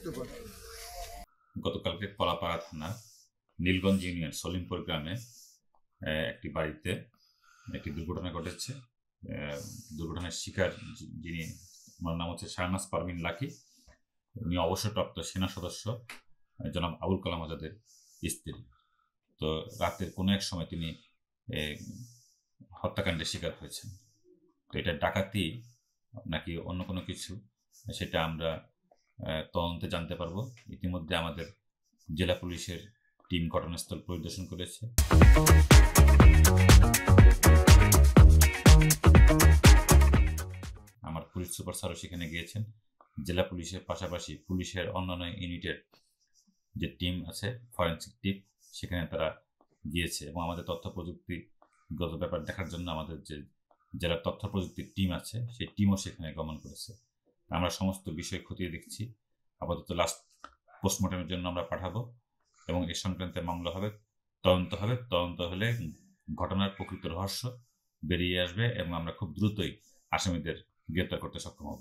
একটু কথা। গতকালকে কলাপাড়া থানা নীলগঞ্জ ইউনিয়ন সলিমপুর গ্রামে একটি বাড়িতে একটি দুর্ঘটনা ঘটেছে। দুর্ঘটনার শিকার যিনি, ওনার নাম হচ্ছে শাহনাজ পারভিন লাকি। উনি অবসরপ্রাপ্ত সেনা সদস্য জনাব আবুল কালাম আজাদের স্ত্রী। তো রাতের কোনো এক সময় তিনি হত্যাকাণ্ডের শিকার হয়েছেন। তো এটা ডাকাতি নাকি অন্য কোনো কিছু, সেটা আমরা তদন্তে জানতে পারবো। ইতিমধ্যে আমাদের জেলা পুলিশের টিম ঘটনাস্থল পরিদর্শন করেছে। আমার পুলিশ সুপার স্যারও সেখানে গিয়েছেন। জেলা পুলিশের পাশাপাশি পুলিশের অন্যান্য ইউনিটের যে টিম আছে, ফরেন্সিক টিম, সেখানে তারা গিয়েছে এবং আমাদের তথ্য প্রযুক্তিগত ব্যাপার দেখার জন্য আমাদের যে জেলার তথ্য প্রযুক্তির টিম আছে সেই টিমও সেখানে গমন করেছে। আমরা সমস্ত বিষয় খতিয়ে দেখছি। আপাতত লাস্ট পোস্টমর্টমের জন্য আমরা পাঠাবো এবং এ সংক্রান্তে মামলা হবে, তদন্ত হলে ঘটনার প্রকৃত রহস্য বেরিয়ে আসবে এবং আমরা খুব দ্রুতই আসামিদের গ্রেপ্তার করতে সক্ষম হব।